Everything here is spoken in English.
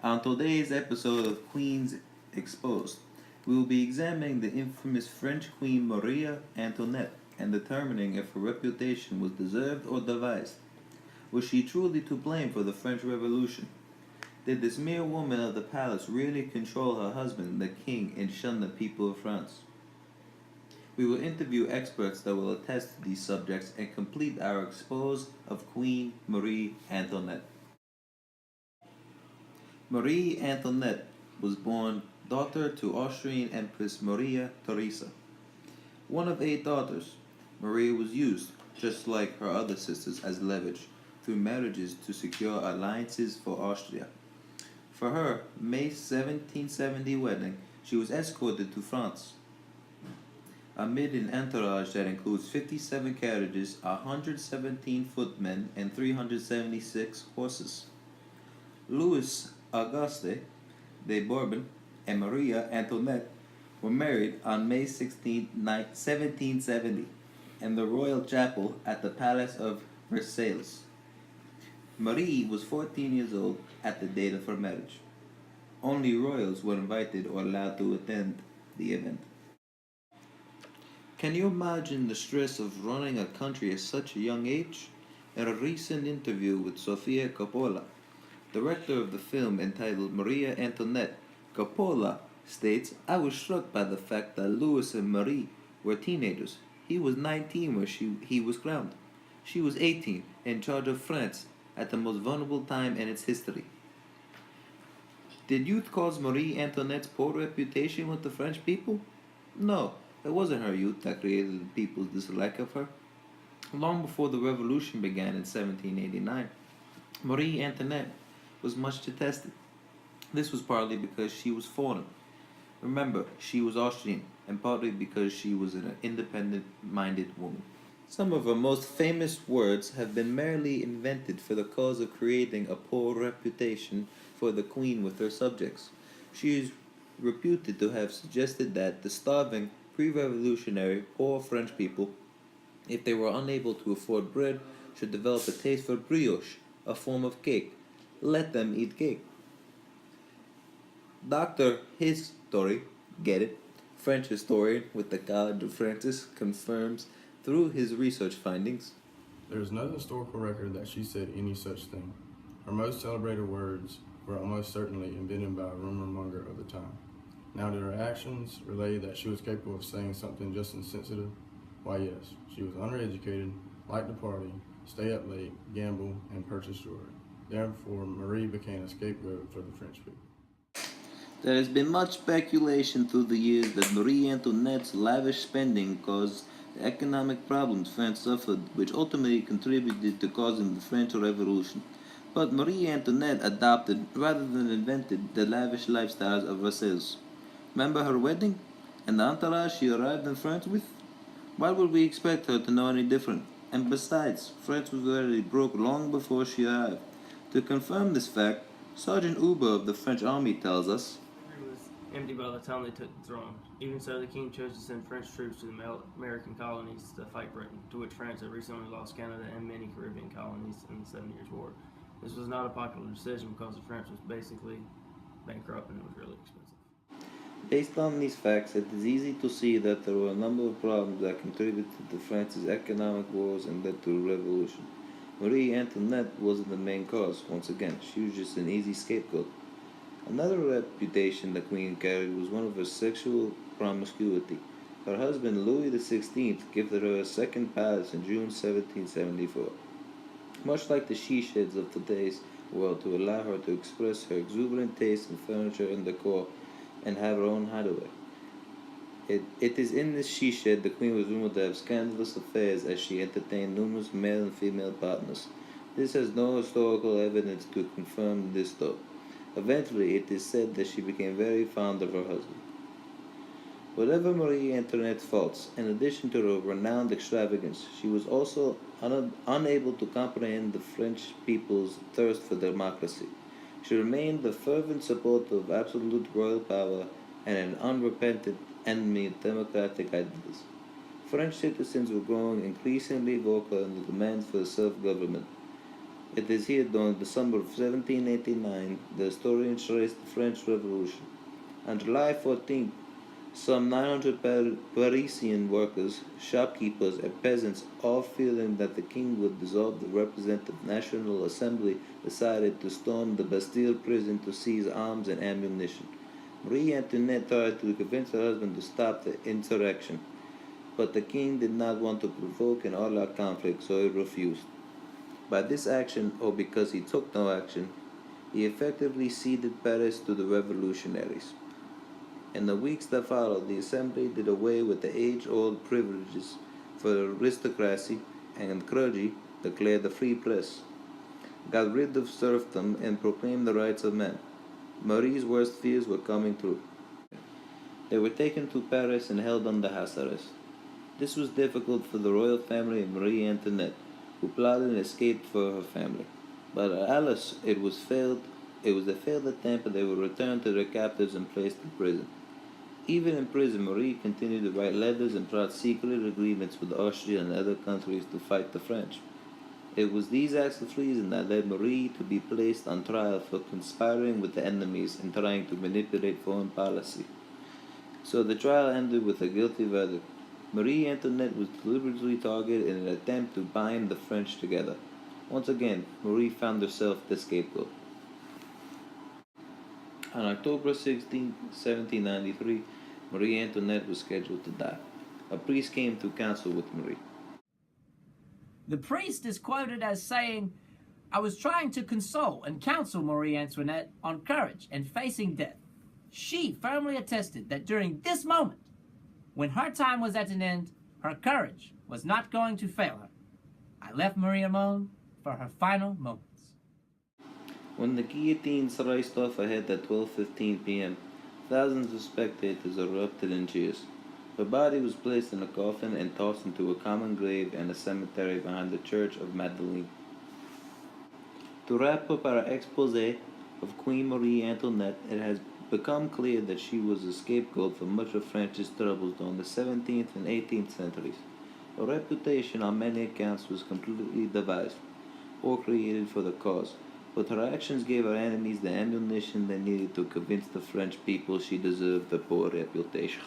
On today's episode of Queens Exposed, we will be examining the infamous French Queen Maria Antoinette and determining if her reputation was deserved or devised. Was she truly to blame for the French Revolution? Did this mere woman of the palace really control her husband, the king, and shun the people of France? We will interview experts that will attest to these subjects and complete our expose of Queen Marie Antoinette. Marie Antoinette was born daughter to Austrian Empress Maria Theresa. One of eight daughters, Maria was used, just like her other sisters, as leverage through marriages to secure alliances for Austria. For her May 1770 wedding, she was escorted to France amid an entourage that includes 57 carriages, 117 footmen, and 376 horses. Louis Auguste de Bourbon and Maria Antoinette were married on May 16, 1770, in the royal chapel at the Palace of Versailles. Marie was 14 years old at the date of her marriage. Only royals were invited or allowed to attend the event. Can you imagine the stress of running a country at such a young age? In a recent interview with Sofia Coppola, director of the film entitled Maria Antoinette, Coppola states, I was struck by the fact that Louis and Marie were teenagers. He was 19 when he was crowned. She was 18, in charge of France at the most vulnerable time in its history. Did youth cause Marie Antoinette's poor reputation with the French people? No, it wasn't her youth that created the people's dislike of her. Long before the revolution began in 1789, Marie Antoinette was much detested. This was partly because she was foreign. Remember, she was Austrian, and partly because she was an independent minded woman. Some of her most famous words have been merely invented for the cause of creating a poor reputation for the queen with her subjects. She is reputed to have suggested that the starving, pre revolutionary, poor French people, if they were unable to afford bread, should develop a taste for brioche, a form of cake. Let them eat cake. Dr. History, get it? French historian with the College of Francis confirms through his research findings. There is no historical record that she said any such thing. Her most celebrated words were almost certainly invented by a rumor monger of the time. Now, did her actions relay that she was capable of saying something just insensitive? Why, yes. She was undereducated, liked to party, stay up late, gamble, and purchase jewelry. Therefore, Marie became a scapegoat for the French people. There has been much speculation through the years that Marie Antoinette's lavish spending caused the economic problems France suffered, which ultimately contributed to causing the French Revolution. But Marie Antoinette adopted, rather than invented, the lavish lifestyles of Versailles. Remember her wedding? And the entourage she arrived in France with? Why would we expect her to know any different? And besides, France was already broke long before she arrived. To confirm this fact, Sergeant Uber of the French army tells us, It was empty by the time they took the throne. Even so, the king chose to send French troops to the American colonies to fight Britain, to which France had recently lost Canada and many Caribbean colonies in the Seven Years' War. This was not a popular decision because France was basically bankrupt and it was really expensive. based on these facts, it is easy to see that there were a number of problems that contributed to France's economic woes and led to the revolution. Marie Antoinette wasn't the main cause, once again, she was just an easy scapegoat. Another reputation the Queen carried was one of her sexual promiscuity. Her husband Louis XVI gifted her a second palace in June 1774, much like the she sheds of today's world, to allow her to express her exuberant taste in furniture and decor and have her own hideaway. It is in this she shed the Queen was rumored to have scandalous affairs as she entertained numerous male and female partners. This has no historical evidence to confirm this though. Eventually, it is said that she became very fond of her husband. Whatever Marie Antoinette's faults, in addition to her renowned extravagance, she was also unable to comprehend the French people's thirst for democracy. She remained a fervent supporter of absolute royal power and an unrepentant enemy of democratic ideals. French citizens were growing increasingly vocal in the demands for self government. It is here during December of 1789 the historians trace the French Revolution. On July 14th, some 900 Parisian workers, shopkeepers, and peasants, all feeling that the king would dissolve the Representative National Assembly, decided to storm the Bastille prison to seize arms and ammunition. Marie Antoinette tried to convince her husband to stop the insurrection, but the king did not want to provoke an all-out conflict, so he refused. By this action, or because he took no action, he effectively ceded Paris to the revolutionaries. In the weeks that followed, the assembly did away with the age-old privileges for the aristocracy and clergy, declared the free press, got rid of serfdom, and proclaimed the rights of men. Marie's worst fears were coming true. They were taken to Paris and held under house arrest. This was difficult for the royal family and Marie Antoinette, who plotted and escaped for her family. But alas, it was a failed attempt, and they were returned to their captives and placed in prison. Even in prison, Marie continued to write letters and plot secret agreements with Austria and other countries to fight the French. It was these acts of treason that led Marie to be placed on trial for conspiring with the enemies and trying to manipulate foreign policy. So the trial ended with a guilty verdict. Marie Antoinette was deliberately targeted in an attempt to bind the French together. Once again, Marie found herself the scapegoat. On October 16, 1793, Marie Antoinette was scheduled to die. A priest came to counsel with Marie. The priest is quoted as saying, "I was trying to console and counsel Marie Antoinette on courage and facing death. She firmly attested that during this moment, when her time was at an end, her courage was not going to fail her. I left Marie alone for her final moments." When the guillotines raced off ahead at 12:15 p.m., thousands of spectators erupted in cheers. Her body was placed in a coffin and tossed into a common grave in a cemetery behind the Church of Madeleine. To wrap up our expose of Queen Marie Antoinette, it has become clear that she was a scapegoat for much of France's troubles during the 17th and 18th centuries. Her reputation on many accounts was completely devised or created for the cause, but her actions gave her enemies the ammunition they needed to convince the French people she deserved a poor reputation.